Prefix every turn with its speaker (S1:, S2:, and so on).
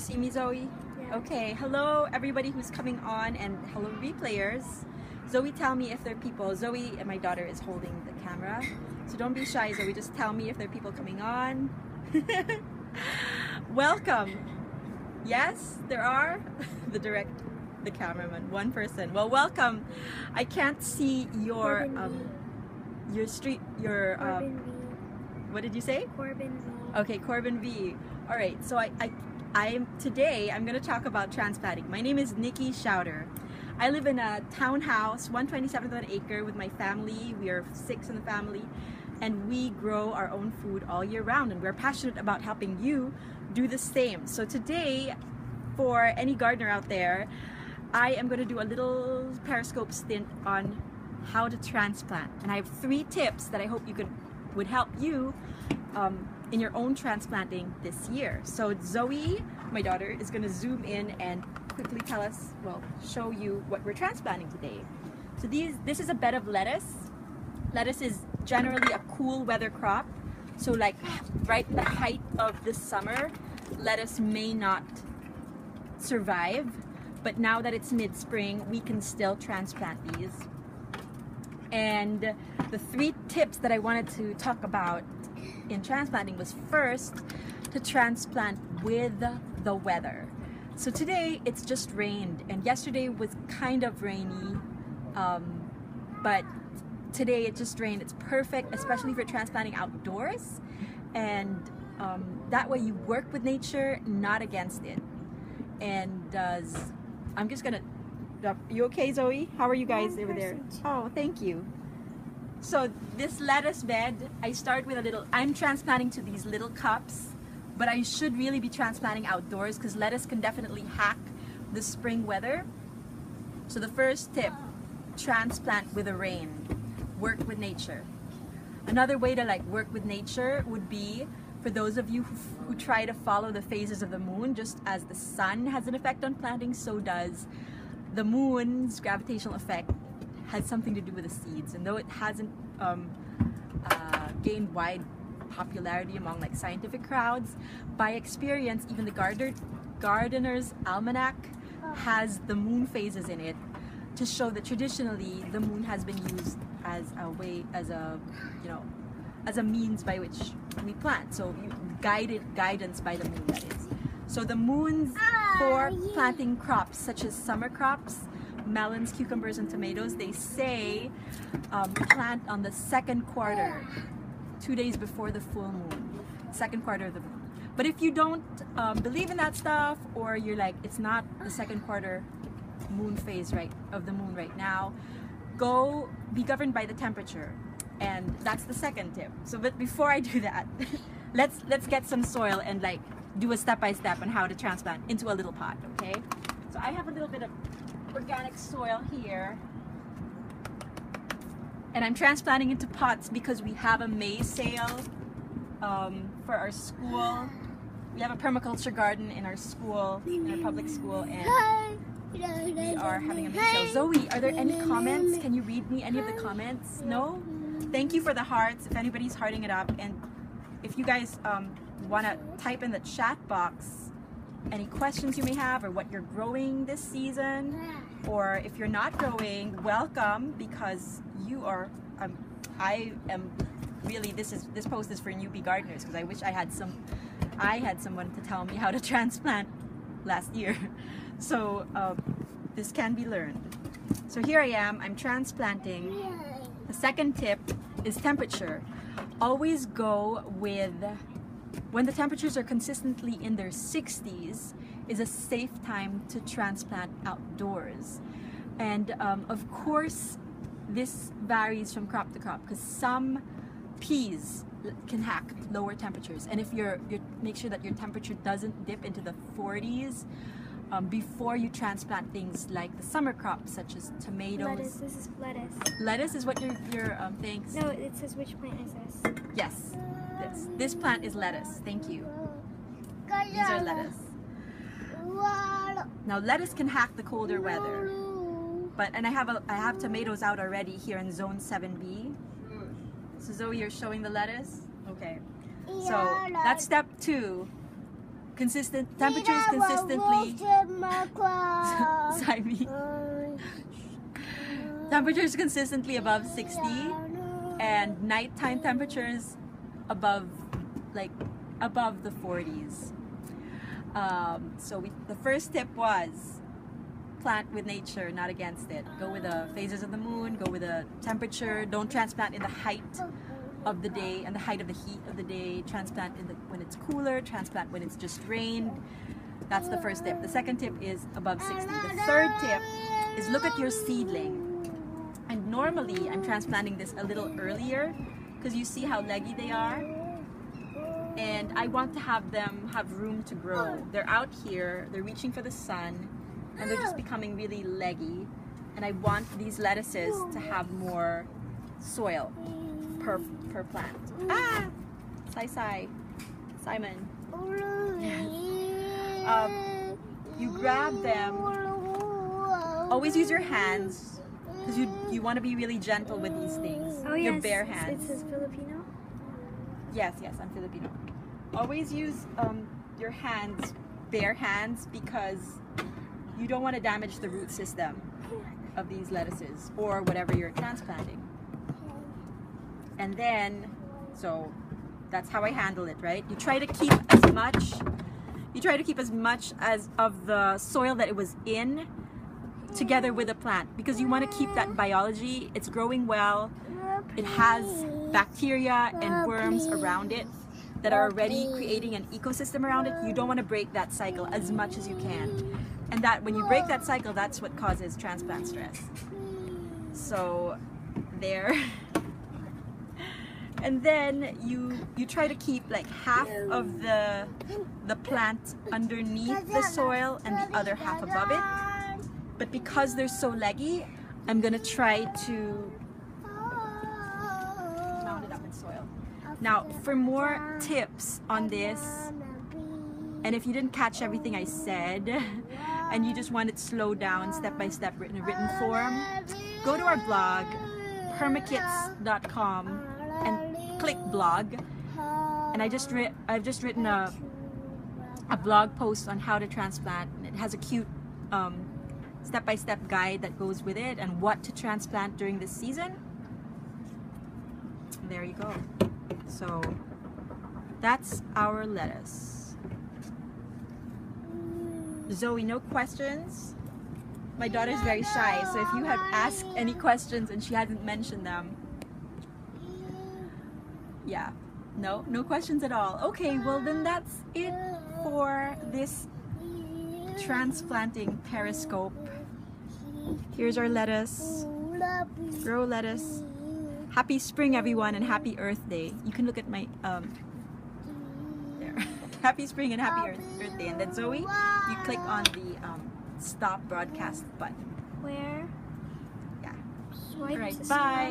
S1: see me, Zoe?
S2: Yeah.
S1: Okay, hello everybody who's coming on, and hello replayers. Zoe, tell me if there are people. Zoe and my daughter is holding the camera, so don't be shy, Zoe. Just tell me if there are people coming on. Welcome. Yes, there are. The cameraman, one person. Well, welcome. I can't see your
S2: Corbin V.
S1: what did you say?
S2: Corbin V.
S1: Okay, Corbin V. All right, so today I'm going to talk about transplanting. My name is Nikki Schauder. I live in a townhouse, 127th of an acre, with my family. We are 6 in the family, and we grow our own food all year round, and we're passionate about helping you do the same. So today, for any gardener out there, I am going to do a little Periscope stint on how to transplant, and I have 3 tips that I hope would help you in your own transplanting this year. So Zoe, my daughter, is going to zoom in and quickly show you what we're transplanting today. So this is a bed of lettuce. Lettuce is generally a cool weather crop. So like right at the height of this summer, lettuce may not survive, but now that it's mid-spring, we can still transplant these. And the 3 tips that I wanted to talk about in transplanting was, first, to transplant with the weather. So today it's just rained, and yesterday was kind of rainy, but today it just rained. It's perfect, especially for transplanting outdoors, and that way you work with nature, not against it. And I'm just gonna, you okay, Zoe? How are you guys over there? Oh, thank you. So this lettuce bed, I start with I'm transplanting to these little cups, but I should really be transplanting outdoors because lettuce can definitely hack the spring weather. So the first tip, transplant with the rain. Work with nature. Another way to work with nature would be for those of you who try to follow the phases of the moon. Just as the sun has an effect on planting, so does the moon's gravitational effect has something to do with the seeds. And though it hasn't gained wide popularity among scientific crowds, by experience, even the Gardener's Almanac has the moon phases in it to show that traditionally the moon has been used as a means by which we plant. So guidance by the moon, that is. So the moons for planting crops such as summer crops, melons, cucumbers, and tomatoes, they say plant on the second quarter, 2 days before the full moon, second quarter of the moon. But if you don't believe in that stuff, or you're like, it's not the second quarter moon phase of the moon right now, go be governed by the temperature. And that's the second tip. So, but before I do that, let's get some soil and do a step-by-step on how to transplant into a little pot, okay? So I have a little bit of organic soil here, and I'm transplanting into pots because we have a May sale for our school. We have a permaculture garden in our school, in our public school, and we are having a May sale. Zoe, are there any comments? Can you read me any of the comments? No? Thank you for the hearts, if anybody's hearting it up. And if you guys want to type in the chat box any questions you may have, or what you're growing this season, or if you're not growing, welcome, because you are I am really, this post is for newbie gardeners, because I wish I had someone to tell me how to transplant last year. So this can be learned. So here I am, I'm transplanting. The second tip is temperature. Always go with, when the temperatures are consistently in their 60s, is a safe time to transplant outdoors. And of course, this varies from crop to crop, because some peas can hack lower temperatures. And if you make sure that your temperature doesn't dip into the 40s before you transplant things like the summer crops such as tomatoes.
S2: Lettuce. This is lettuce.
S1: Lettuce is what your thanks.
S2: No, it says which plant is this.
S1: Yes, this plant is lettuce. Thank you. These are lettuce. Now lettuce can hack the colder weather, and I have tomatoes out already here in zone 7B. So Zoe, you're showing the lettuce? Okay. So that's step 2. temperatures consistently. Sorry. Temperatures consistently above 60, and nighttime temperatures above the 40s. So the first tip was plant with nature, not against it. Go with the phases of the moon, go with the temperature. Don't transplant in the height of the day and the height of the heat of the day. Transplant when it's cooler, transplant when it's just rained. That's the first tip. The second tip is above 60. The third tip is look at your seedling. And normally I'm transplanting this a little earlier because you see how leggy they are. And I want to have them have room to grow. They're out here, they're reaching for the sun, and they're just becoming really leggy. And I want these lettuces to have more soil per plant. Ah! Simon. You grab them. Always use your hands because you want to be really gentle with these things.
S2: Oh,
S1: your
S2: yes.
S1: bare hands.
S2: It says Filipino?
S1: Yes, I'm Filipino. Always use your hands, bare hands, because you don't want to damage the root system of these lettuces or whatever you're transplanting. And then, so that's how I handle it, right? You try to keep as much as of the soil that it was in together with the plant, because you want to keep that biology. It's growing well. It has bacteria and worms around it that are already creating an ecosystem around it. You don't want to break that cycle as much as you can. And that when you break that cycle, that's what causes transplant stress. So there. And then you try to keep like half of the plant underneath the soil and the other half above it. But because they're so leggy, I'm gonna try to mound it up in soil. Now, for more tips on this, and if you didn't catch everything I said, and you just want it slowed down, step by step, in a written form, go to our blog, permakits.com, and click blog. And I've just written a blog post on how to transplant, and it has a cute step-by-step guide that goes with it and what to transplant during this season. There you go. So that's our lettuce. Zoe, no questions? My daughter's very shy, so if you have asked any questions and she hasn't mentioned them, yeah, no questions at all. Okay, well then that's it for this transplanting Periscope. Here's our lettuce. Grow lettuce. Happy spring, everyone, and happy Earth Day. You can look at my there. Happy spring and happy Earth Day. And then Zoe, you click on the stop broadcast button.
S2: Where?
S1: Yeah.
S2: Swipe
S1: All right.
S2: to
S1: Bye.